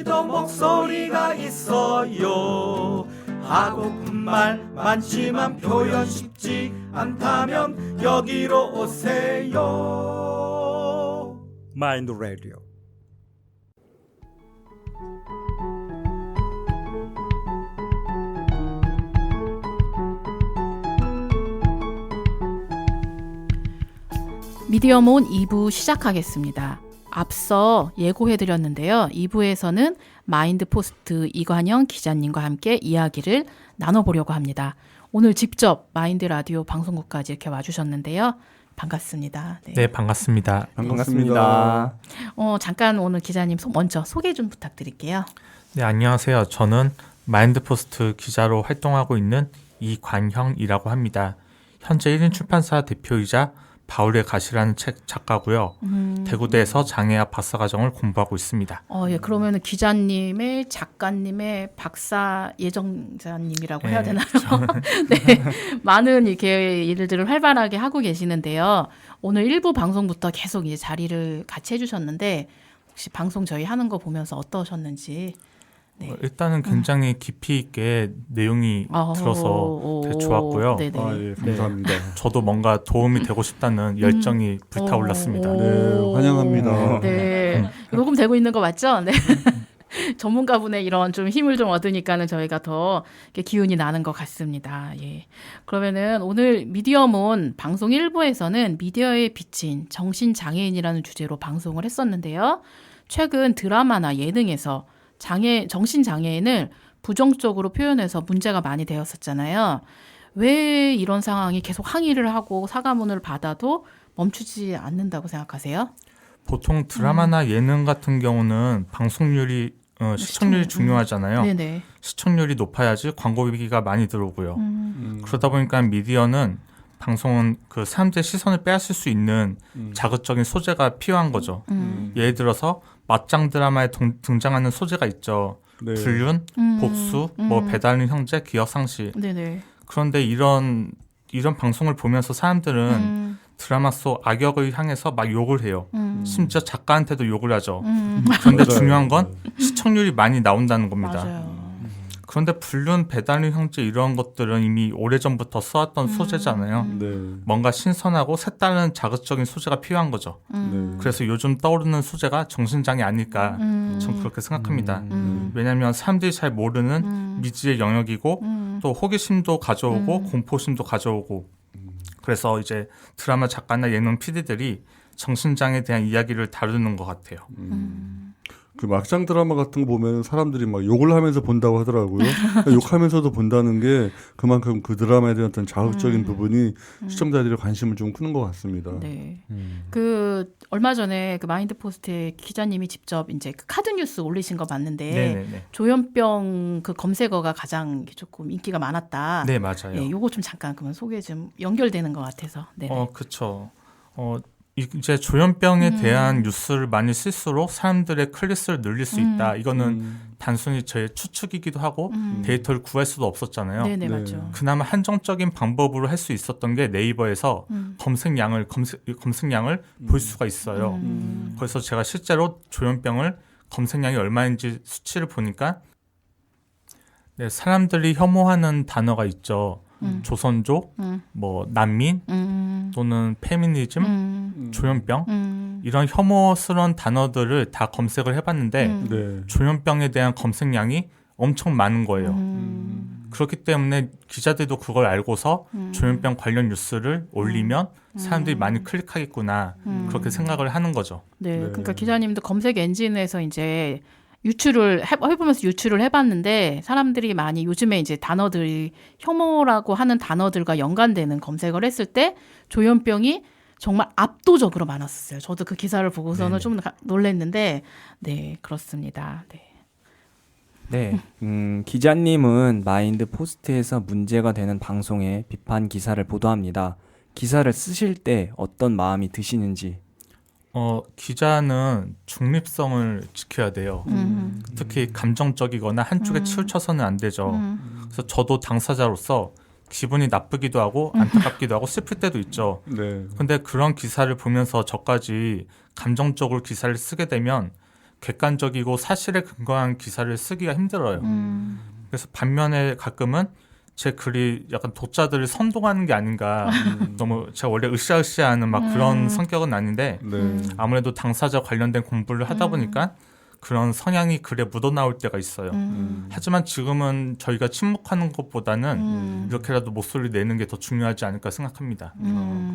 더 목소리가 있어요. 하고픈 말 많지만 표현 쉽지 않다면 여기로 오세요. 마인드 라디오. 미디어몬 2부 시작하겠습니다. 앞서 예고해드렸는데요. 2부에서는 마인드포스트 이관영 기자님과 함께 이야기를 나눠보려고 합니다. 오늘 직접 마인드 라디오 방송국까지 이렇게 와주셨는데요. 반갑습니다. 네, 반갑습니다. 반갑습니다. 잠깐 오늘 기자님 먼저 소개 좀 부탁드릴게요. 네, 안녕하세요. 저는 마인드포스트 기자로 활동하고 있는 이관형이라고 합니다. 현재 1인 출판사 대표이자 바울의 가시라는 책 작가고요. 대구대에서 장애학 박사과정을 공부하고 있습니다. 예, 그러면 기자님의 작가님의 박사 예정자님이라고 해야 되나요? 네, 많은 이렇게 일들을 활발하게 하고 계시는데요. 오늘 1부 방송부터 계속 이제 자리를 같이 해주셨는데 혹시 방송 저희 하는 거 보면서 어떠셨는지? 네. 일단은 굉장히 깊이 있게 내용이 들어서 되게 좋았고요. 네네. 예, 감사합니다. 저도 뭔가 도움이 되고 싶다는 열정이 불타올랐습니다. 네, 환영합니다. 네, 녹음되고 있는 거 맞죠? 네. 전문가분의 이런 좀 힘을 좀 얻으니까는 저희가 더 이렇게 기운이 나는 것 같습니다. 예. 그러면은 오늘 미디어몬 방송 1부에서는 미디어에 비친 정신장애인이라는 주제로 방송을 했었는데요. 최근 드라마나 예능에서 정신장애인을 부정적으로 표현해서 문제가 많이 되었었잖아요. 왜 이런 상황이 계속 항의를 하고 사과문을 받아도 멈추지 않는다고 생각하세요? 보통 드라마나 예능 같은 경우는 방송률이 시청률이 중요하잖아요. 네네. 시청률이 높아야지 광고비가 많이 들어오고요. 그러다 보니까 미디어는 방송은 그 사람들의 시선을 빼앗을 수 있는 자극적인 소재가 필요한 거죠. 예를 들어서 맞짱 드라마에 등장하는 소재가 있죠. 네. 불륜, 복수, 배달린 형제, 기억 상실. 네네. 그런데 이런 방송을 보면서 사람들은 드라마 속 악역을 향해서 막 욕을 해요. 심지어 작가한테도 욕을 하죠. 그런데 중요한 건 시청률이 많이 나온다는 겁니다. 맞아요. 그런데 불륜, 배달린 형제 이런 것들은 이미 오래전부터 써왔던 소재잖아요. 네. 뭔가 신선하고 색다른 자극적인 소재가 필요한 거죠. 네. 그래서 요즘 떠오르는 소재가 정신장애 아닐까 전 그렇게 생각합니다. 왜냐하면 사람들이 잘 모르는 미지의 영역이고 또 호기심도 가져오고 공포심도 가져오고 그래서 이제 드라마 작가나 예능 PD들이 정신장애에 대한 이야기를 다루는 것 같아요. 그 막장 드라마 같은 거 보면 사람들이 막 욕을 하면서 본다고 하더라고요. 욕하면서도 본다는 게 그만큼 그 드라마에 대한 어떤 자극적인 부분이 시청자들의 관심을 좀 끄는 것 같습니다. 네. 그 얼마 전에 그 마인드포스트에 기자님이 직접 이제 그 카드 뉴스 올리신 거 봤는데 네네네. 조현병 그 검색어가 가장 조금 인기가 많았다. 네, 맞아요. 예, 요거 좀 잠깐 그러면 소개 좀 연결되는 것 같아서. 네. 그렇죠. 이제 조현병에 대한 뉴스를 많이 쓸수록 사람들의 클릭수를 늘릴 수 있다. 이거는 단순히 저의 추측이기도 하고 데이터를 구할 수도 없었잖아요. 네네, 맞죠. 그나마 한정적인 방법으로 할 수 있었던 게 네이버에서 검색량을 볼 수가 있어요. 그래서 제가 실제로 조현병을 검색량이 얼마인지 수치를 보니까 네, 사람들이 혐오하는 단어가 있죠. 조선족, 뭐 난민 또는 페미니즘, 조현병 이런 혐오스러운 단어들을 다 검색을 해봤는데 네. 조현병에 대한 검색량이 엄청 많은 거예요. 그렇기 때문에 기자들도 그걸 알고서 조현병 관련 뉴스를 올리면 사람들이 많이 클릭하겠구나 그렇게 생각을 하는 거죠. 네, 그러니까 기자님도 검색 엔진에서 이제 해보면서 유출을 해봤는데 사람들이 많이 요즘에 이제 단어들이 혐오라고 하는 단어들과 연관되는 검색을 했을 때 조현병이 정말 압도적으로 많았어요. 저도 그 기사를 보고서는 좀 놀랐는데, 네, 그렇습니다. 네. 네, 기자님은 마인드 포스트에서 문제가 되는 방송에 비판 기사를 보도합니다. 기사를 쓰실 때 어떤 마음이 드시는지. 기자는 중립성을 지켜야 돼요. 특히 감정적이거나 한쪽에 치우쳐서는 안 되죠. 그래서 저도 당사자로서 기분이 나쁘기도 하고 안타깝기도 하고 슬플 때도 있죠. 네. 근데 그런 기사를 보면서 저까지 감정적으로 기사를 쓰게 되면 객관적이고 사실에 근거한 기사를 쓰기가 힘들어요. 그래서 반면에 가끔은 제 글이 약간 독자들을 선동하는 게 아닌가. 너무 제가 원래 으쌰으쌰하는 막 그런 성격은 아닌데 네. 아무래도 당사자 관련된 공부를 하다 보니까 그런 성향이 글에 묻어나올 때가 있어요. 하지만 지금은 저희가 침묵하는 것보다는 이렇게라도 목소리 내는 게 더 중요하지 않을까 생각합니다.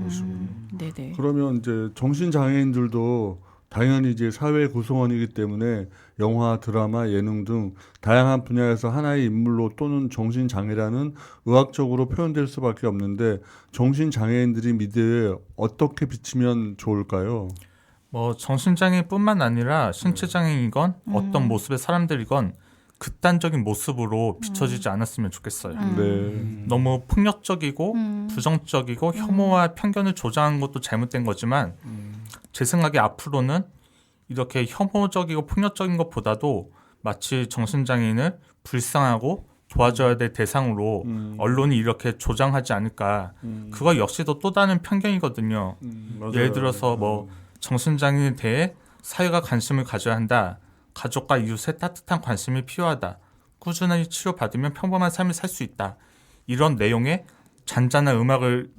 그러시군요. 네네. 그러면 이제 정신 장애인들도 당연히 이제 사회 구성원이기 때문에 영화, 드라마, 예능 등 다양한 분야에서 하나의 인물로 또는 정신 장애라는 의학적으로 표현될 수밖에 없는데 정신 장애인들이 미디어에 어떻게 비치면 좋을까요? 뭐 정신장애뿐만 아니라 신체장애이건 어떤 모습의 사람들이건 극단적인 모습으로 비춰지지 않았으면 좋겠어요. 네. 너무 폭력적이고 부정적이고 혐오와 편견을 조장한 것도 잘못된 거지만 제 생각에 앞으로는 이렇게 혐오적이고 폭력적인 것보다도 마치 정신장애인을 불쌍하고 도와줘야 될 대상으로 언론이 이렇게 조장하지 않을까. 그거 역시도 또 다른 편견이거든요. 맞아요. 예를 들어서 뭐 정신장애인에 대해 사회가 관심을 가져야 한다. 가족과 이웃의 따뜻한 관심이 필요하다. 꾸준히 치료받으면 평범한 삶을 살 수 있다. 이런 내용의 잔잔한 음악을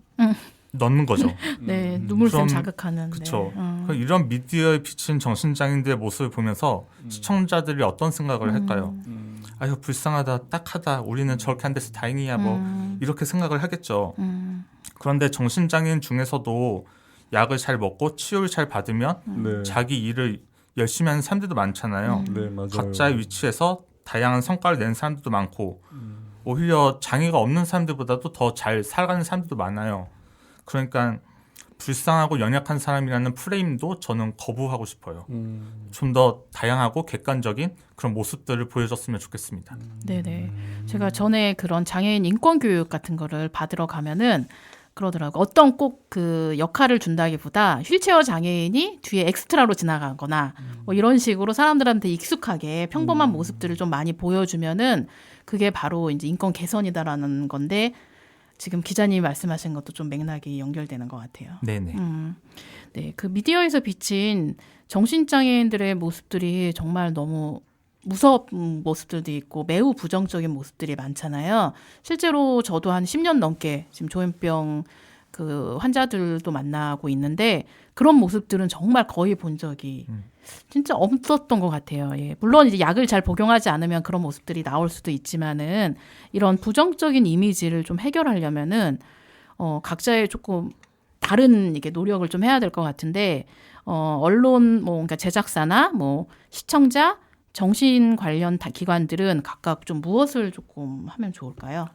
넣는 거죠. 네, 눈물샘 그럼- 자극하는. 그렇죠. 네. 이런 미디어에 비친 정신장애인들의 모습을 보면서 시청자들이 어떤 생각을 할까요? 아유 불쌍하다, 딱하다, 우리는 저렇게 안 돼서 다행이야, 뭐 이렇게 생각을 하겠죠. 그런데 정신장애인 중에서도 약을 잘 먹고 치료를 잘 받으면 네. 자기 일을 열심히 하는 사람들도 많잖아요. 네, 맞아요. 각자의 위치에서 다양한 성과를 내는 사람들도 많고 오히려 장애가 없는 사람들보다도 더 잘 살아가는 사람들도 많아요. 그러니까 불쌍하고 연약한 사람이라는 프레임도 저는 거부하고 싶어요. 좀 더 다양하고 객관적인 그런 모습들을 보여줬으면 좋겠습니다. 네네. 제가 전에 그런 장애인 인권 교육 같은 거를 받으러 가면은 그러더라고. 어떤 꼭 그 역할을 준다기보다 휠체어 장애인이 뒤에 엑스트라로 지나가거나 뭐 이런 식으로 사람들한테 익숙하게 평범한 모습들을 좀 많이 보여주면은 그게 바로 이제 인권 개선이다라는 건데 지금 기자님이 말씀하신 것도 좀 맥락이 연결되는 것 같아요. 네네. 네, 그 미디어에서 비친 정신장애인들의 모습들이 정말 너무 무서운 모습들도 있고 매우 부정적인 모습들이 많잖아요. 실제로 저도 한 10년 넘게 지금 조현병 그 환자들도 만나고 있는데 그런 모습들은 정말 거의 본 적이 진짜 없었던 것 같아요. 예. 물론 이제 약을 잘 복용하지 않으면 그런 모습들이 나올 수도 있지만은 이런 부정적인 이미지를 좀 해결하려면은 각자의 조금 다른 이게 노력을 좀 해야 될 것 같은데 언론 뭐 그러니까 제작사나 뭐 시청자 정신 관련 기관들은 각각 좀 무엇을 조금 하면 좋을까요?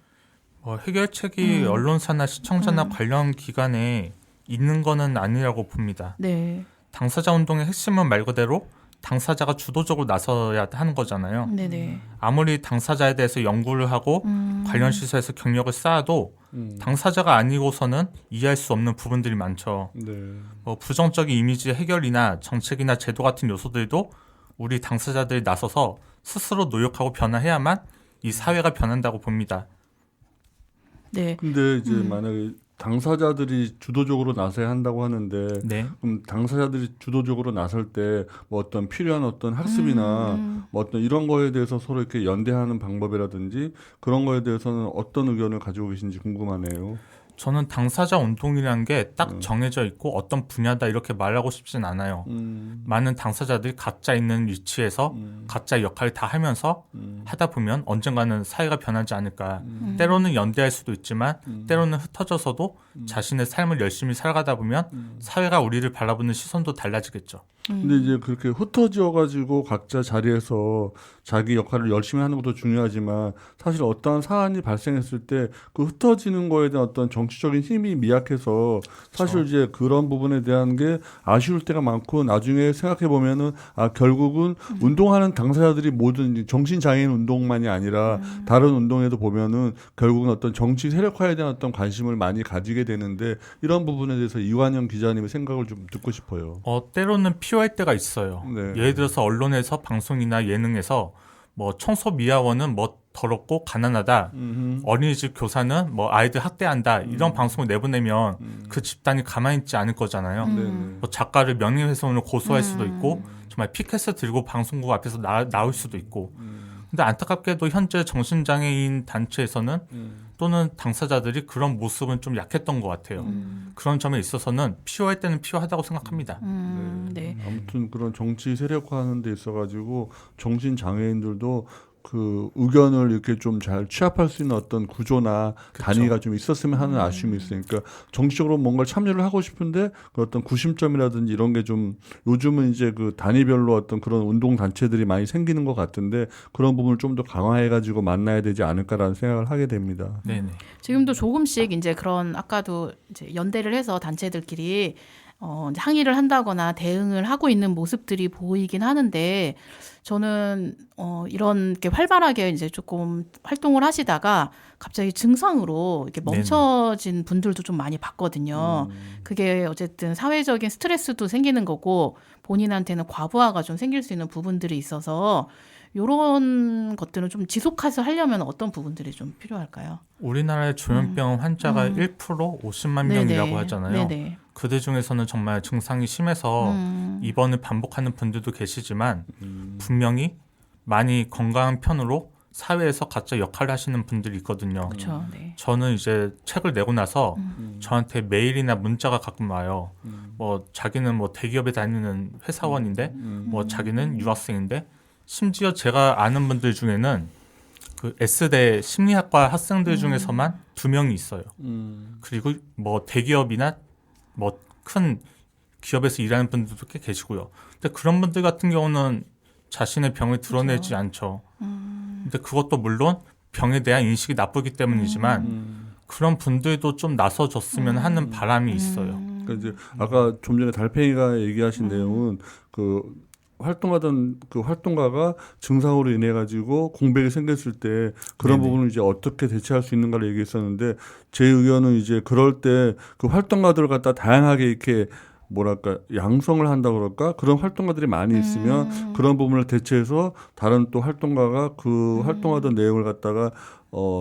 해결책이 언론사나 시청자나 관련 기관에 있는 거는 아니라고 봅니다. 네, 당사자 운동의 핵심은 말 그대로 당사자가 주도적으로 나서야 하는 거잖아요. 네네. 아무리 당사자에 대해서 연구를 하고 관련 시설에서 경력을 쌓아도 당사자가 아니고서는 이해할 수 없는 부분들이 많죠. 네. 부정적인 이미지 해결이나 정책이나 제도 같은 요소들도 우리 당사자들이 나서서 스스로 노력하고 변화해야만 이 사회가 변한다고 봅니다. 네. 근데 이제 만약에 당사자들이 주도적으로 나서야 한다고 하는데 네. 그럼 당사자들이 주도적으로 나설 때 뭐 어떤 필요한 어떤 학습이나 뭐 어떤 이런 거에 대해서 서로 이렇게 연대하는 방법이라든지 그런 거에 대해서는 어떤 의견을 가지고 계신지 궁금하네요. 저는 당사자 운동이라는 게 딱 정해져 있고 어떤 분야다 이렇게 말하고 싶진 않아요. 많은 당사자들이 각자 있는 위치에서 각자의 역할을 다 하면서 하다 보면 언젠가는 사회가 변하지 않을까. 때로는 연대할 수도 있지만 때로는 흩어져서도 자신의 삶을 열심히 살아가다 보면 사회가 우리를 바라보는 시선도 달라지겠죠. 근데 이제 그렇게 흩어져 가지고 각자 자리에서 자기 역할을 열심히 하는 것도 중요하지만 사실 어떠한 사안이 발생했을 때 그 흩어지는 거에 대한 어떤 정치적인 힘이 미약해서 사실 이제 그런 부분에 대한 게 아쉬울 때가 많고 나중에 생각해 보면은 결국은 운동하는 당사자들이 모든 정신 장애인 운동만이 아니라 다른 운동에도 보면은 결국은 어떤 정치 세력화에 대한 어떤 관심을 많이 가지게 되는데 이런 부분에 대해서 이완영 기자님의 생각을 좀 듣고 싶어요. 때로는 필요할 때가 있어요. 네. 예를 들어서 언론에서 방송이나 예능에서 뭐 청소 미화원은 뭐 더럽고 가난하다. 어린이집 교사는 뭐 아이들 학대한다. 이런 방송을 내보내면 그 집단이 가만히 있지 않을 거잖아요. 뭐 작가를 명예훼손으로 고소할 수도 있고 정말 피켓을 들고 방송국 앞에서 나올 수도 있고. 근데 안타깝게도 현재 정신장애인 단체에서는 또는 당사자들이 그런 모습은 좀 약했던 것 같아요. 그런 점에 있어서는 필요할 때는 필요하다고 생각합니다. 네. 아무튼 그런 정치 세력화하는 데 있어가지고 정신 장애인들도 그 의견을 이렇게 좀 잘 취합할 수 있는 어떤 구조나 그쵸. 단위가 좀 있었으면 하는 아쉬움이 있으니까 정치적으로 뭔가 참여를 하고 싶은데 그 어떤 구심점이라든지 이런 게 좀 요즘은 이제 그 단위별로 어떤 그런 운동 단체들이 많이 생기는 것 같은데 그런 부분을 좀 더 강화해가지고 만나야 되지 않을까라는 생각을 하게 됩니다. 네네. 지금도 조금씩 이제 그런 아까도 이제 연대를 해서 단체들끼리 이제 항의를 한다거나 대응을 하고 있는 모습들이 보이긴 하는데 저는 이렇게 활발하게 이제 조금 활동을 하시다가 갑자기 증상으로 이렇게 멈춰진 분들도 좀 많이 봤거든요. 그게 어쨌든 사회적인 스트레스도 생기는 거고 본인한테는 과부하가 좀 생길 수 있는 부분들이 있어서 이런 것들은 좀 지속해서 하려면 어떤 부분들이 좀 필요할까요? 우리나라의 조현병 환자가 1% 50만 명이라고 하잖아요. 네네. 그들 중에서는 정말 증상이 심해서 입원을 반복하는 분들도 계시지만 분명히 많이 건강한 편으로 사회에서 각자 역할을 하시는 분들이 있거든요. 그렇죠. 네. 저는 이제 책을 내고 나서 저한테 메일이나 문자가 가끔 와요. 뭐 자기는 뭐 대기업에 다니는 회사원인데 뭐 자기는 유학생인데 심지어 제가 아는 분들 중에는 그 S대 심리학과 학생들 중에서만 2명이 있어요. 그리고 뭐 대기업이나 뭐 큰 기업에서 일하는 분들도 꽤 계시고요. 근데 그런 분들 같은 경우는 자신의 병을 드러내지 않죠. 근데 그것도 물론 병에 대한 인식이 나쁘기 때문이지만 그런 분들도 좀 나서줬으면 하는 바람이 있어요. 그러니까 이제 아까 좀 전에 달팽이가 얘기하신 내용은 그 활동하던 그 활동가가 증상으로 인해 가지고 공백이 생겼을 때 그런 네네. 부분을 이제 어떻게 대처할 수 있는가를 얘기했었는데 제 의견은 이제 그럴 때 그 활동가들을 갖다 다양하게 이렇게 뭐랄까 양성을 한다 그럴까 그런 활동가들이 많이 있으면 그런 부분을 대체해서 다른 또 활동가가 그 활동하던 내용을 갖다가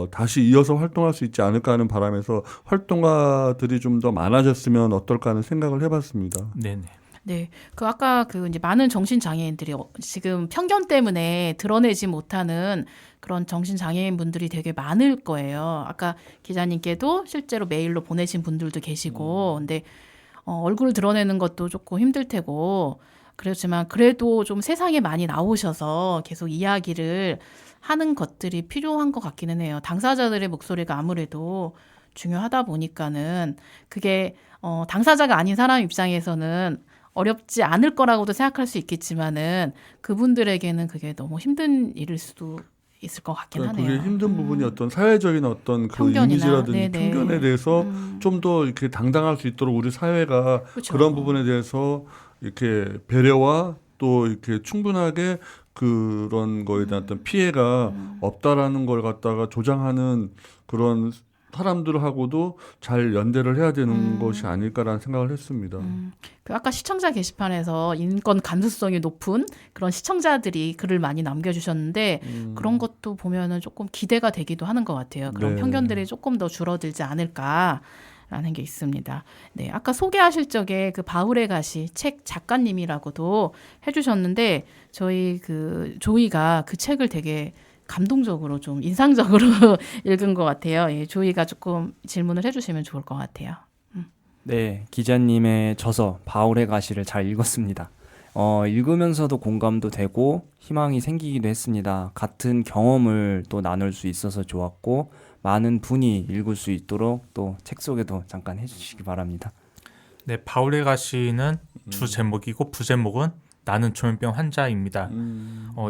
다시 이어서 활동할 수 있지 않을까 하는 바람에서 활동가들이 좀 더 많아졌으면 어떨까 하는 생각을 해봤습니다. 네네. 네, 그 아까 그 이제 많은 정신 장애인들이 지금 편견 때문에 드러내지 못하는 그런 정신 장애인 분들이 되게 많을 거예요. 아까 기자님께도 실제로 메일로 보내신 분들도 계시고, 근데 얼굴을 드러내는 것도 조금 힘들 테고, 그렇지만 그래도 좀 세상에 많이 나오셔서 계속 이야기를 하는 것들이 필요한 것 같기는 해요. 당사자들의 목소리가 아무래도 중요하다 보니까는 그게 당사자가 아닌 사람 입장에서는 어렵지 않을 거라고도 생각할 수 있겠지만은 그분들에게는 그게 너무 힘든 일일 수도 있을 것 같긴 그러니까 하네요. 그게 힘든 부분이 어떤 사회적인 어떤 그 편견이나, 이미지라든지 네네. 편견에 대해서 좀 더 이렇게 당당할 수 있도록 우리 사회가 그쵸. 그런 부분에 대해서 이렇게 배려와 또 이렇게 충분하게 그런 거에 대한 어떤 피해가 없다라는 걸 갖다가 조장하는 그런 사람들하고도 잘 연대를 해야 되는 것이 아닐까라는 생각을 했습니다. 그 아까 시청자 게시판에서 인권 감수성이 높은 그런 시청자들이 글을 많이 남겨주셨는데 그런 것도 보면은 조금 기대가 되기도 하는 것 같아요. 그런 네. 편견들이 조금 더 줄어들지 않을까라는 게 있습니다. 네, 아까 소개하실 적에 그 바울의 가시 책 작가님이라고도 해주셨는데 저희 그 조이가 그 책을 되게 감동적으로 좀 인상적으로 읽은 것 같아요. 예, 조이가 조금 질문을 해주시면 좋을 것 같아요. 네, 기자님의 저서 바울의 가시를 잘 읽었습니다. 읽으면서도 공감도 되고 희망이 생기기도 했습니다. 같은 경험을 또 나눌 수 있어서 좋았고 많은 분이 읽을 수 있도록 또 책 소개도 잠깐 해주시기 바랍니다. 네, 바울의 가시는 주 제목이고 부제목은 나는 조현병 환자입니다.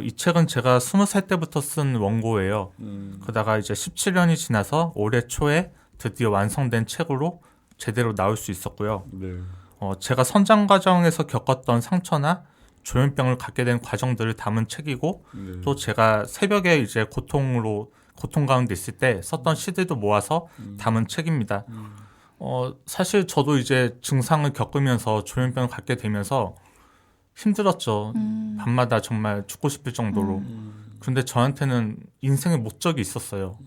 이 책은 제가 20살 때부터 쓴 원고예요. 그러다가 이제 17년이 지나서 올해 초에 드디어 완성된 책으로 제대로 나올 수 있었고요. 네. 제가 성장 과정에서 겪었던 상처나 조현병을 갖게 된 과정들을 담은 책이고 네. 또 제가 새벽에 이제 고통 가운데 있을 때 썼던 시들도 모아서 담은 책입니다. 사실 저도 이제 증상을 겪으면서 조현병을 갖게 되면서 힘들었죠. 밤마다 정말 죽고 싶을 정도로. 그런데 저한테는 인생의 목적이 있었어요.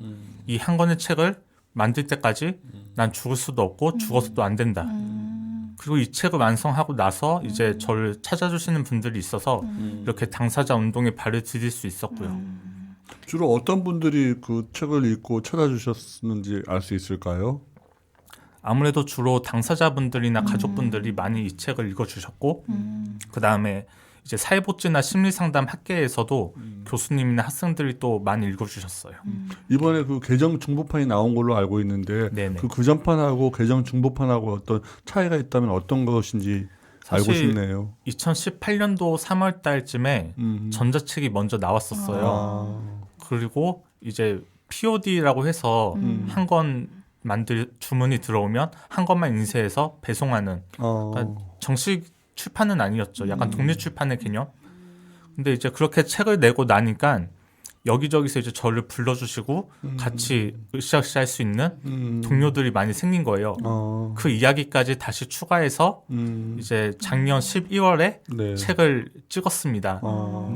이 한 권의 책을 만들 때까지 난 죽을 수도 없고 죽어서도 안 된다. 그리고 이 책을 완성하고 나서 이제 저를 찾아주시는 분들이 있어서 이렇게 당사자 운동에 발을 디딜 수 있었고요. 주로 어떤 분들이 그 책을 읽고 찾아주셨는지 알 수 있을까요? 아무래도 주로 당사자분들이나 가족분들이 많이 이 책을 읽어주셨고 그 다음에 이제 사회복지나 심리상담 학계에서도 교수님이나 학생들이 또 많이 읽어주셨어요. 이번에 그 개정 중복판이 나온 걸로 알고 있는데 네네. 그 구전판하고 개정 중복판하고 어떤 차이가 있다면 어떤 것인지 알고 사실 싶네요. 2018년도 3월 달쯤에 전자책이 먼저 나왔었어요. 아. 그리고 이제 POD라고 해서 한 권 주문이 들어오면 한 권만 인쇄해서 배송하는 그러니까 정식 출판은 아니었죠. 약간 독립 출판의 개념. 근데 이제 그렇게 책을 내고 나니까 여기저기서 이제 저를 불러주시고 같이 으쌰으쌰 할 수 있는 동료들이 많이 생긴 거예요. 그 이야기까지 다시 추가해서 이제 작년 12월에 네. 책을 찍었습니다.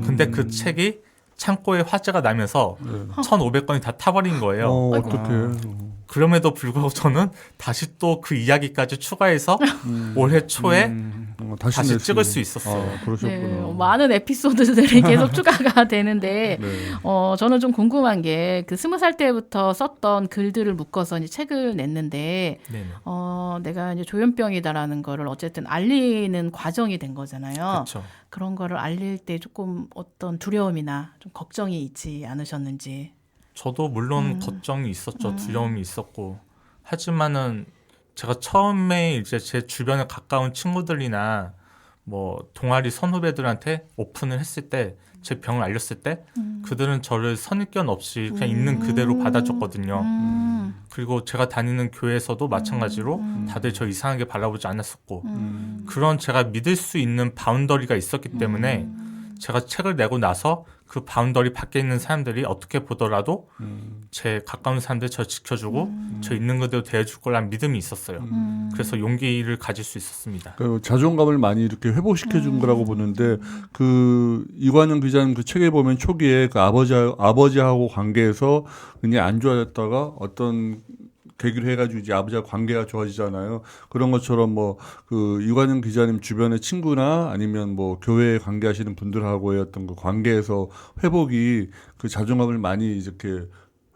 근데 그 책이 창고에 화재가 나면서 네. 1,500권이 다 타버린 거예요. 어떡해. 그럼에도 불구하고 저는 다시 또 그 이야기까지 추가해서 올해 초에 다시 낼 찍을 수 있었어요. 그러셨구나. 네, 많은 에피소드들이 계속 추가가 되는데 네. 저는 좀 궁금한 게 그 20살 때부터 썼던 글들을 묶어서 이제 책을 냈는데 네네. 내가 이제 조현병이다라는 거를 어쨌든 알리는 과정이 된 거잖아요. 그렇죠. 그런 거를 알릴 때 조금 어떤 두려움이나 좀 걱정이 있지 않으셨는지. 저도 물론 걱정이 있었죠. 두려움이 있었고. 하지만은 제가 처음에 이제 제 주변에 가까운 친구들이나 뭐 동아리 선후배들한테 오픈을 했을 때 제 병을 알렸을 때 그들은 저를 선입견 없이 그냥 있는 그대로 받아줬거든요. 그리고 제가 다니는 교회에서도 마찬가지로 다들 저 이상하게 바라보지 않았었고 그런 제가 믿을 수 있는 바운더리가 있었기 때문에 제가 책을 내고 나서 그 바운더리 밖에 있는 사람들이 어떻게 보더라도 제 가까운 사람들 저 지켜주고 저 있는 그대로 대해줄 거라는 믿음이 있었어요. 그래서 용기를 가질 수 있었습니다. 그 자존감을 많이 이렇게 회복시켜 준 거라고 보는데 그 이관영 기자님 그 책에 보면 초기에 그 아버지하고 관계에서 굉장히 안 좋아졌다가 어떤 계기로 해가지고 이제 아버지와 관계가 좋아지잖아요. 그런 것처럼 뭐 그 이관영 기자님 주변의 친구나 아니면 뭐 교회에 관계하시는 분들하고의 어떤 그 관계에서 회복이 그 자존감을 많이 이렇게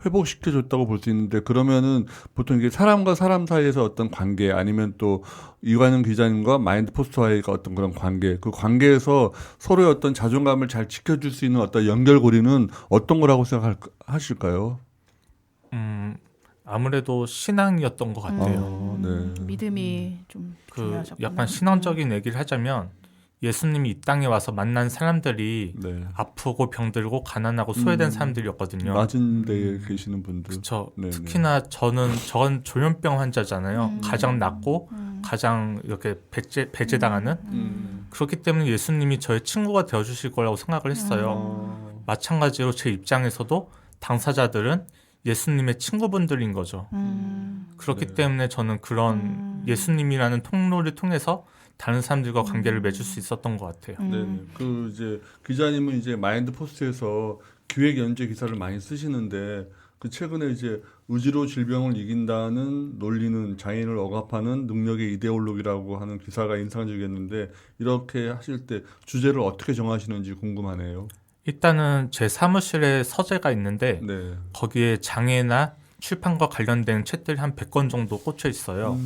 회복시켜 줬다고 볼 수 있는데 그러면은 보통 이게 사람과 사람 사이에서 어떤 관계 아니면 또 이관영 기자님과 마인드 포스트와의 어떤 그런 관계 그 관계에서 서로의 어떤 자존감을 잘 지켜줄 수 있는 어떤 연결고리는 어떤 거라고 생각하실까요? 아무래도 신앙이었던 것 같아요. 네. 믿음이 좀 그 중요하셨구나. 약간 신앙적인 얘기를 하자면 예수님이 이 땅에 와서 만난 사람들이 네. 아프고 병들고 가난하고 소외된 사람들이었거든요. 낮은 데에 계시는 분들. 그렇죠. 네네. 특히나 저는 조현병 환자잖아요. 가장 낮고 가장 이렇게 배제당하는 그렇기 때문에 예수님이 저의 친구가 되어주실 거라고 생각을 했어요. 마찬가지로 제 입장에서도 당사자들은 예수님의 친구분들인 거죠. 그렇기 네. 때문에 저는 그런 예수님이라는 통로를 통해서 다른 사람들과 관계를 맺을 수 있었던 것 같아요. 네. 그 이제 기자님은 이제 마인드 포스트에서 기획 연재 기사를 많이 쓰시는데 그 최근에 이제 의지로 질병을 이긴다는 논리는 장애인을 억압하는 능력의 이데올로기라고 하는 기사가 인상적이었는데 이렇게 하실 때 주제를 어떻게 정하시는지 궁금하네요. 일단은 제 사무실에 서재가 있는데 네. 거기에 장애나 출판과 관련된 책들이 한 100권 정도 꽂혀 있어요.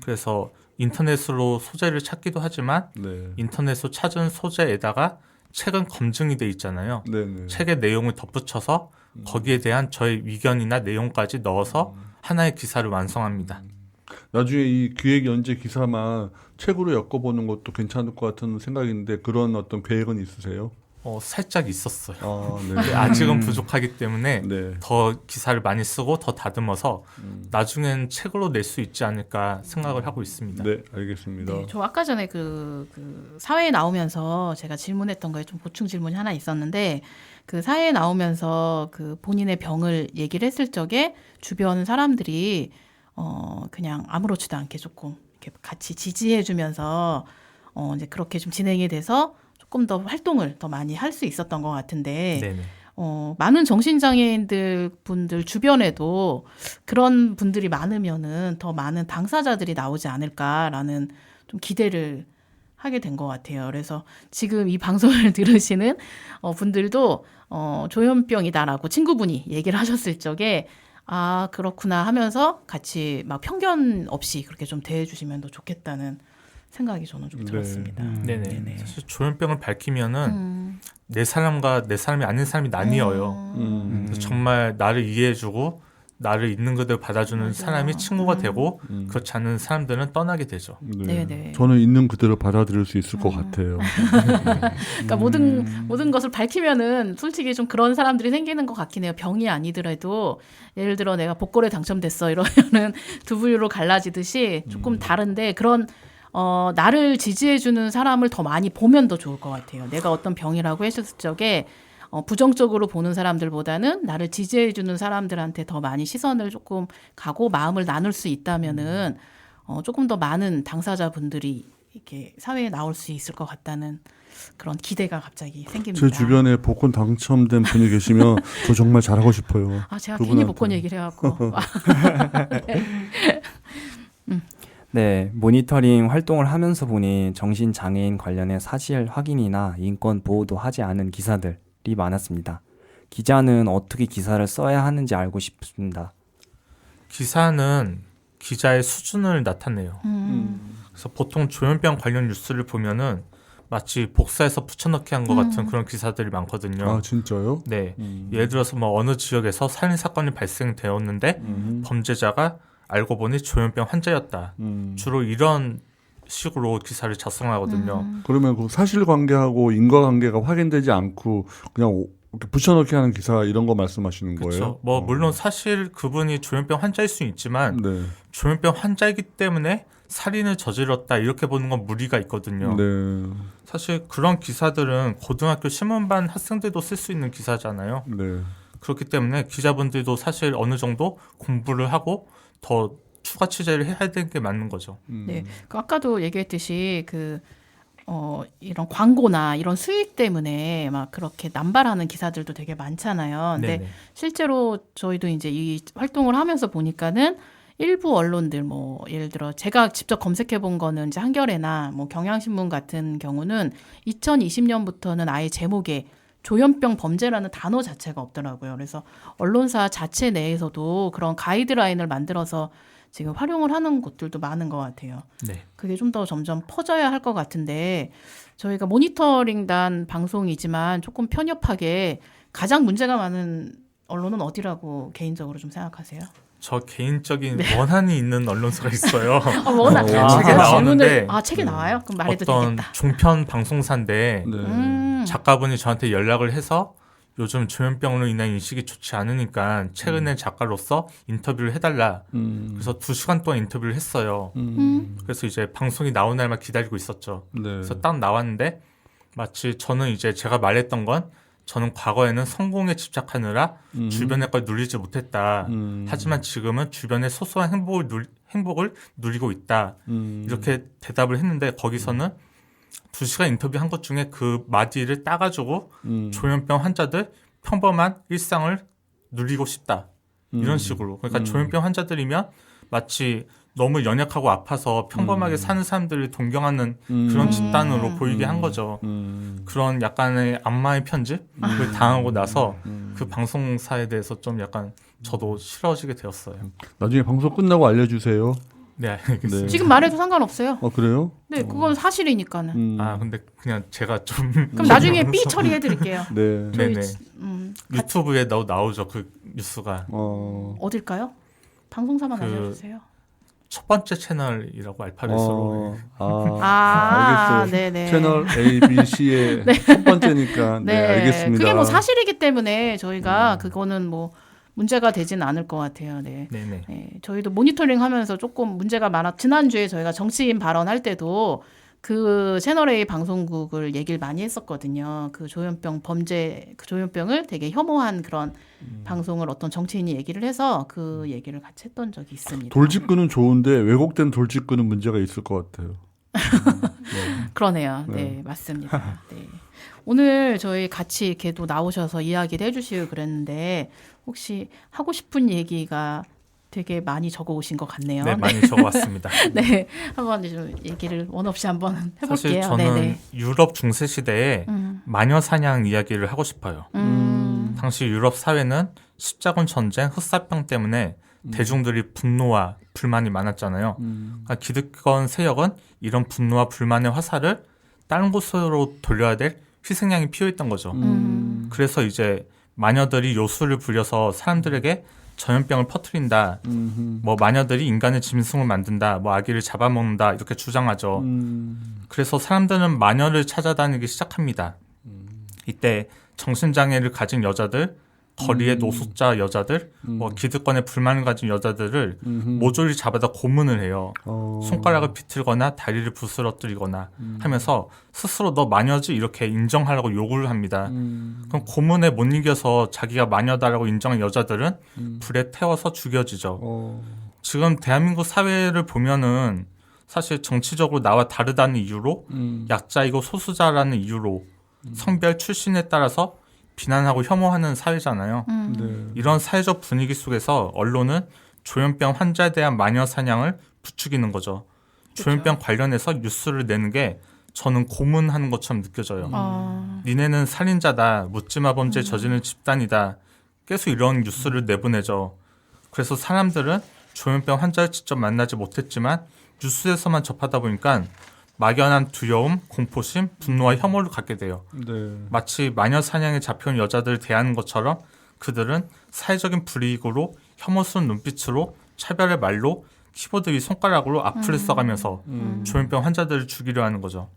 그래서 인터넷으로 소재를 찾기도 하지만 네. 인터넷으로 찾은 소재에다가 책은 검증이 돼 있잖아요. 네네. 책의 내용을 덧붙여서 거기에 대한 저의 의견이나 내용까지 넣어서 하나의 기사를 완성합니다. 나중에 이 기획 연재 기사만 책으로 엮어보는 것도 괜찮을 것 같은 생각인데 그런 어떤 계획은 있으세요? 살짝 있었어요. 아, 근데 네. 아직은 부족하기 때문에 네. 더 기사를 많이 쓰고 더 다듬어서 나중엔 책으로 낼 수 있지 않을까 생각을 하고 있습니다. 네, 알겠습니다. 네, 저 아까 전에 그 사회에 나오면서 제가 질문했던 거에 좀 보충 질문이 하나 있었는데 그 사회에 나오면서 그 본인의 병을 얘기를 했을 적에 주변 사람들이 그냥 아무렇지도 않게 조금 이렇게 같이 지지해주면서 이제 그렇게 좀 진행이 돼서 조금 더 활동을 더 많이 할 수 있었던 것 같은데 네네. 많은 정신장애인들 분들 주변에도 그런 분들이 많으면은 더 많은 당사자들이 나오지 않을까라는 좀 기대를 하게 된 것 같아요. 그래서 지금 이 방송을 들으시는 분들도 조현병이다라고 친구분이 얘기를 하셨을 적에 아 그렇구나 하면서 같이 막 편견 없이 그렇게 좀 대해주시면 더 좋겠다는 생각이 저는 좀 들었습니다. 네네. 네네. 사실 조현병을 밝히면은 내 사람과 내 사람이 아닌 사람이 나뉘어요. 그래서 정말 나를 이해해주고 나를 있는 그대로 받아주는 맞아요. 사람이 친구가 되고 그렇지 않은 사람들은 떠나게 되죠. 네. 네네. 저는 있는 그대로 받아들일 수 있을 것 같아요. 그러니까 모든 것을 밝히면은 솔직히 좀 그런 사람들이 생기는 것 같긴 해요. 병이 아니더라도 예를 들어 내가 복권에 당첨됐어 이러면은 두 부류로 갈라지듯이 조금 다른데 그런 나를 지지해주는 사람을 더 많이 보면 더 좋을 것 같아요. 내가 어떤 병이라고 했을 적에 부정적으로 보는 사람들보다는 나를 지지해주는 사람들한테 더 많이 시선을 조금 가고 마음을 나눌 수 있다면은 조금 더 많은 당사자분들이 이렇게 사회에 나올 수 있을 것 같다는 그런 기대가 갑자기 생깁니다. 제 주변에 복권 당첨된 분이 계시면 저 정말 잘하고 싶어요. 아 제가 그분한테. 괜히 복권 얘기를 해갖고 네, 모니터링 활동을 하면서 보니 정신장애인 관련해 사실 확인이나 인권 보호도 하지 않은 기사들이 많았습니다. 기자는 어떻게 기사를 써야 하는지 알고 싶습니다. 기사는 기자의 수준을 나타내요. 그래서 보통 조현병 관련 뉴스를 보면은 마치 복사해서 붙여넣기 한 것 같은 그런 기사들이 많거든요. 아 진짜요? 네, 예를 들어서 뭐 어느 지역에서 살인 사건이 발생되었는데 범죄자가 알고 보니 조현병 환자였다. 주로 이런 식으로 기사를 작성하거든요. 그러면 그 사실관계하고 인과관계가 확인되지 않고 그냥 이렇게 붙여넣기 하는 기사 이런 거 말씀하시는 거예요? 그렇죠. 뭐 물론 사실 그분이 조현병 환자일 수는 있지만 네. 조현병 환자이기 때문에 살인을 저질렀다 이렇게 보는 건 무리가 있거든요. 네. 사실 그런 기사들은 고등학교 신문반 학생들도 쓸 수 있는 기사잖아요. 네. 그렇기 때문에 기자분들도 사실 어느 정도 공부를 하고 더 추가 취재를 해야 되는 게 맞는 거죠. 네, 그 아까도 얘기했듯이 이런 광고나 이런 수익 때문에 막 그렇게 남발하는 기사들도 되게 많잖아요. 근데 네네. 실제로 저희도 이제 이 활동을 하면서 보니까는 일부 언론들 뭐 예를 들어 제가 직접 검색해 본 거는 이제 한겨레나 뭐 경향신문 같은 경우는 2020년부터는 아예 제목에 조현병 범죄라는 단어 자체가 없더라고요. 그래서 언론사 자체 내에서도 그런 가이드라인을 만들어서 지금 활용을 하는 곳들도 많은 것 같아요. 네. 그게 좀 더 점점 퍼져야 할 것 같은데 저희가 모니터링단 방송이지만 조금 편협하게 가장 문제가 많은 언론은 어디라고 개인적으로 좀 생각하세요? 저 개인적인 원한이 있는 언론사가 있어요. 워낙 책에 제가 나오는데 책에 나와요? 그럼 말해도 어떤 되겠다. 종편 방송사인데 네. 작가분이 저한테 연락을 해서 요즘 조현병으로 인한 인식이 좋지 않으니까 최근에 작가로서 인터뷰를 해달라. 그래서 2시간 동안 인터뷰를 했어요. 그래서 이제 방송이 나온 날만 기다리고 있었죠. 네. 그래서 딱 나왔는데 마치 저는 이제 제가 말했던 건 저는 과거에는 성공에 집착하느라 주변의 걸 누리지 못했다. 하지만 지금은 주변의 소소한 행복을 누리고 있다. 이렇게 대답을 했는데 거기서는 2시간 인터뷰한 것 중에 그 마디를 따가지고 조현병 환자들 평범한 일상을 누리고 싶다. 이런 식으로. 그러니까 조현병 환자들이면 마치 너무 연약하고 아파서 평범하게 사는 사람들을 동경하는 그런 집단으로 보이게 한 거죠. 그런 약간의 악마의 편집을 당하고 나서 그 방송사에 대해서 좀 약간 저도 싫어지게 되었어요. 나중에 방송 끝나고 알려주세요. 네, 알겠습니다. 네. 지금 말해도 상관없어요. 그래요? 네, 그건 사실이니까는. 아, 근데 그냥 제가 좀 그럼 나중에 삐 처리해드릴게요. 네. 저희 네네. 유튜브에 나오죠 그 뉴스가. 어딜까요? 방송사만 그- 알려주세요. 첫 번째 채널이라고 알파벳으로. 알겠어요. 네네. 채널 A, B, C의 첫 번째니까 네, 알겠습니다. 그게 뭐 사실이기 때문에 저희가 그거는 뭐 문제가 되지는 않을 것 같아요. 네. 네네. 네, 저희도 모니터링 하면서 조금 문제가 많아. 지난주에 저희가 정치인 발언할 때도 그 채널A 방송국을 얘기를 많이 했었거든요. 그 조현병 범죄, 그 조현병을 되게 혐오한 그런 방송을 어떤 정치인이 얘기를 해서 그 얘기를 같이 했던 적이 있습니다. 돌직구는 좋은데 왜곡된 돌직구는 문제가 있을 것 같아요. 그러네요. 네, 맞습니다. 네. 오늘 저희 같이 이렇게 또 나오셔서 이야기를 해주시고 그랬는데 혹시 하고 싶은 얘기가 되게 많이 적어 오신 것 같네요. 네, 많이 적어왔습니다. 네, 한번 좀 얘기를 원 없이 한번 해볼게요. 사실 저는 네네. 유럽 중세 시대에 마녀 사냥 이야기를 하고 싶어요. 당시 유럽 사회는 십자군 전쟁, 흑사병 때문에 대중들이 분노와 불만이 많았잖아요. 그러니까 기득권 세력은 이런 분노와 불만의 화살을 다른 곳으로 돌려야 될 희생양이 필요했던 거죠. 그래서 이제 마녀들이 요술을 부려서 사람들에게 전염병을 퍼뜨린다. 뭐 마녀들이 인간의 짐승을 만든다. 뭐 아기를 잡아먹는다. 이렇게 주장하죠. 그래서 사람들은 마녀를 찾아다니기 시작합니다. 이때 정신장애를 가진 여자들, 거리의 노숙자 여자들, 뭐 기득권에 불만을 가진 여자들을 모조리 잡아다 고문을 해요. 손가락을 비틀거나 다리를 부스러뜨리거나 하면서 스스로 너 마녀지 이렇게 인정하려고 요구를 합니다. 그럼 고문에 못 이겨서 자기가 마녀다라고 인정한 여자들은 불에 태워서 죽여지죠. 지금 대한민국 사회를 보면은 사실 정치적으로 나와 다르다는 이유로 약자이고 소수자라는 이유로 성별 출신에 따라서 비난하고 혐오하는 사회잖아요. 네. 이런 사회적 분위기 속에서 언론은 조현병 환자에 대한 마녀 사냥을 부추기는 거죠. 조현병 관련해서 뉴스를 내는 게 저는 고문하는 것처럼 느껴져요. 니네는 살인자다, 묻지마 범죄 저지른 집단이다. 계속 이런 뉴스를 내보내죠. 그래서 사람들은 조현병 환자를 직접 만나지 못했지만 뉴스에서만 접하다 보니까 막연한 두려움, 공포심, 분노와 혐오를 갖게 돼요. 네. 마치 마녀 사냥에 잡혀온 여자들을 대하는 것처럼 그들은 사회적인 불이익으로 혐오스러운 눈빛으로 차별의 말로 키보드 위 손가락으로 악플을 써가면서 조현병 환자들을 죽이려 하는 거죠.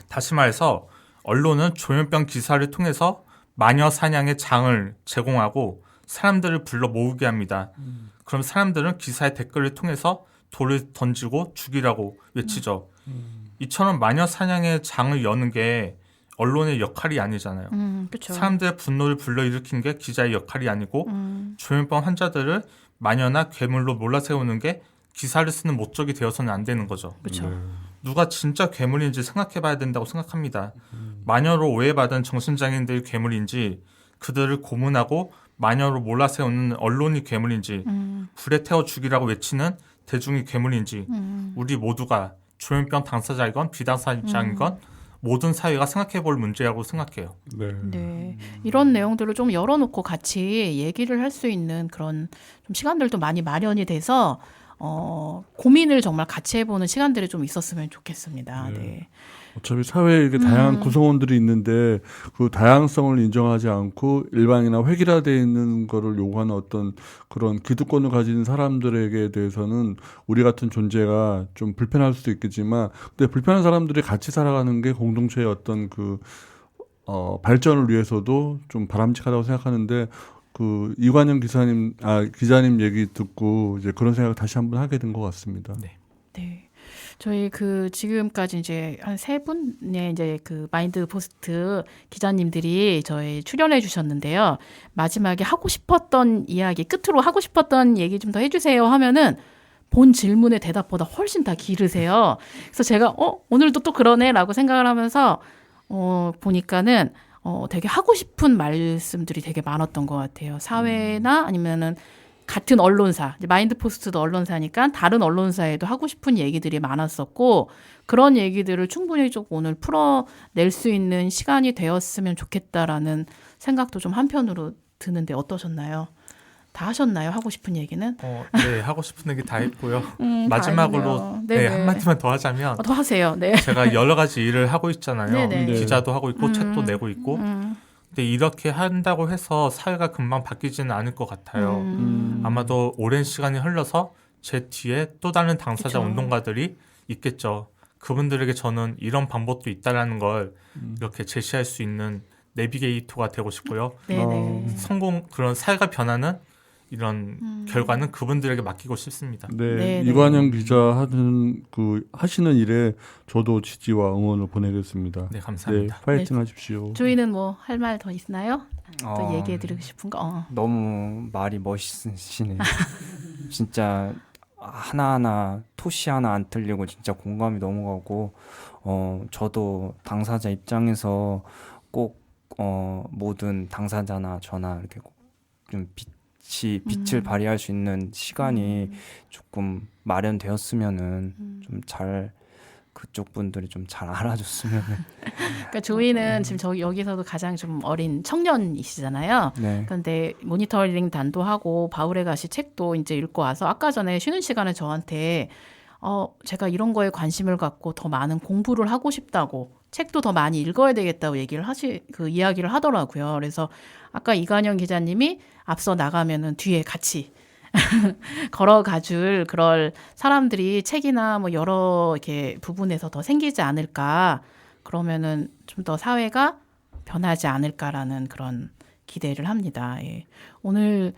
다시 말해서 언론은 조현병 기사를 통해서 마녀 사냥의 장을 제공하고 사람들을 불러 모으게 합니다. 그럼 사람들은 기사의 댓글을 통해서 돌을 던지고 죽이라고 외치죠. 이처럼 마녀 사냥의 장을 여는 게 언론의 역할이 아니잖아요. 그쵸. 사람들의 분노를 불러일으킨 게 기자의 역할이 아니고 조현병 환자들을 마녀나 괴물로 몰아세우는 게 기사를 쓰는 목적이 되어서는 안 되는 거죠. 그렇죠. 누가 진짜 괴물인지 생각해봐야 된다고 생각합니다. 마녀로 오해받은 정신장애인들이 괴물인지 그들을 고문하고 마녀로 몰아세우는 언론이 괴물인지 불에 태워 죽이라고 외치는 대중이 괴물인지 우리 모두가 조현병 당사자이건 비당사자이건 모든 사회가 생각해볼 문제라고 생각해요. 네. 네. 이런 내용들을 좀 열어놓고 같이 얘기를 할 수 있는 그런 좀 시간들도 많이 마련이 돼서 고민을 정말 같이 해보는 시간들이 좀 있었으면 좋겠습니다. 네. 어차피 사회에 이렇게 다양한 구성원들이 있는데 그 다양성을 인정하지 않고 일반이나 획일화되어 있는 거를 요구하는 어떤 그런 기득권을 가진 사람들에게 대해서는 우리 같은 존재가 좀 불편할 수도 있겠지만 근데 불편한 사람들이 같이 살아가는 게 공동체의 어떤 그 발전을 위해서도 좀 바람직하다고 생각하는데 그 이관영 기자님 얘기 듣고 이제 그런 생각을 다시 한번 하게 된 것 같습니다. 네. 네. 저희 지금까지 이제 한 3분의 이제 마인드 포스트 기자님들이 저희 출연해 주셨는데요. 마지막에 하고 싶었던 이야기, 끝으로 하고 싶었던 얘기 좀 더 해주세요 하면은 본 질문의 대답보다 훨씬 다 길으세요. 그래서 제가 오늘도 또 그러네라고 생각을 하면서 보니까는 되게 하고 싶은 말씀들이 되게 많았던 것 같아요. 사회나 아니면은 같은 언론사, 마인드 포스트도 언론사니까 다른 언론사에도 하고 싶은 얘기들이 많았었고 그런 얘기들을 충분히 좀 오늘 풀어낼 수 있는 시간이 되었으면 좋겠다라는 생각도 좀 한편으로 드는데 어떠셨나요? 다 하셨나요? 하고 싶은 얘기는? 네, 하고 싶은 얘기 다 했고요. 마지막으로 네, 한마디만 더 하자면 더 하세요. 네. 제가 여러 가지 일을 하고 있잖아요. 네네. 기자도 하고 있고 책도 내고 있고 근데 이렇게 한다고 해서 사회가 금방 바뀌지는 않을 것 같아요. 아마도 오랜 시간이 흘러서 제 뒤에 또 다른 당사자 그쵸. 운동가들이 있겠죠. 그분들에게 저는 이런 방법도 있다라는 걸 이렇게 제시할 수 있는 내비게이터가 되고 싶고요. 네네. 그런 사회가 변하는 이런 결과는 그분들에게 맡기고 싶습니다. 네, 네네. 이관영 기자 하시는 일에 저도 지지와 응원을 보내겠습니다. 네, 감사합니다. 네, 파이팅 하십시오. 조이는 뭐 할 말 더 있나요? 또 어, 얘기해드리고 싶은 거? 너무 말이 멋있으시네요. 진짜 하나하나 토시 하나 안 틀리고 진짜 공감이 너무 가고 저도 당사자 입장에서 꼭 모든 당사자나 저나 이렇게 꼭 좀 같이 빛을 발휘할 수 있는 시간이 조금 마련되었으면은 좀 잘 그쪽 분들이 좀 잘 알아줬으면. 그러니까 조이는 지금 저기 여기서도 가장 좀 어린 청년이시잖아요. 네. 그런데 모니터링 단도 하고 바울의 가시 책도 이제 읽고 와서 아까 전에 쉬는 시간에 저한테 제가 이런 거에 관심을 갖고 더 많은 공부를 하고 싶다고 책도 더 많이 읽어야 되겠다고 그 이야기를 하더라고요. 그래서 아까 이관영 기자님이 앞서 나가면은 뒤에 같이 걸어가줄 그럴 사람들이 책이나 뭐 여러 이렇게 부분에서 더 생기지 않을까. 그러면은 좀 더 사회가 변하지 않을까라는 그런 기대를 합니다. 예. 오늘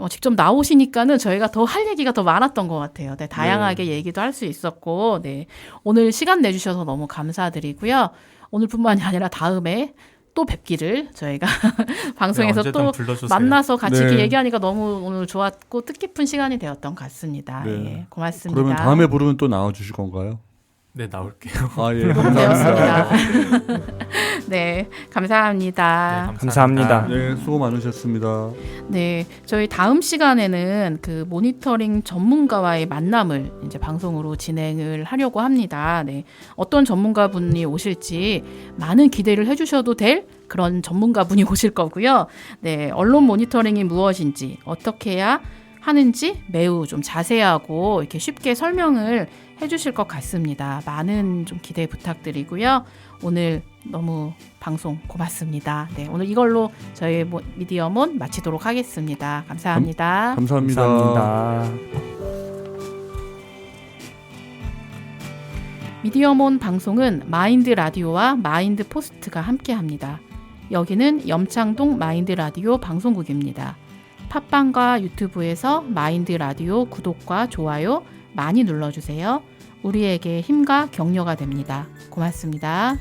직접 나오시니까는 저희가 더 할 얘기가 더 많았던 것 같아요. 네, 다양하게 얘기도 할 수 있었고, 네. 오늘 시간 내주셔서 너무 감사드리고요. 오늘뿐만이 아니라 다음에 또 뵙기를 저희가 방송에서 네, 또 불러주세요. 만나서 같이 이렇게 네. 얘기하니까 너무 오늘 좋았고 뜻깊은 시간이 되었던 것 같습니다. 네. 예, 고맙습니다. 그러면 다음에 부르면 또 나와주실 건가요? 네, 나올게요. 아, 예. 너무 감사합니다. 배웠습니다. 네, 감사합니다. 네, 감사합니다. 네, 수고 많으셨습니다. 네, 저희 다음 시간에는 그 모니터링 전문가와의 만남을 이제 방송으로 진행을 하려고 합니다. 네, 어떤 전문가분이 오실지 많은 기대를 해주셔도 될 그런 전문가분이 오실 거고요. 네, 언론 모니터링이 무엇인지 어떻게 해야 하는지 매우 좀 자세하고 이렇게 쉽게 설명을 해주실 것 같습니다. 많은 좀 기대 부탁드리고요. 오늘 너무 방송 고맙습니다. 네, 오늘 이걸로 저희 미디어몬 마치도록 하겠습니다. 감사합니다. 감사합니다. 감사합니다. 미디어몬 방송은 마인드 라디오와 마인드 포스트가 함께합니다. 여기는 염창동 마인드 라디오 방송국입니다. 팟빵과 유튜브에서 마인드 라디오 구독과 좋아요 많이 눌러주세요. 우리에게 힘과 격려가 됩니다. 고맙습니다.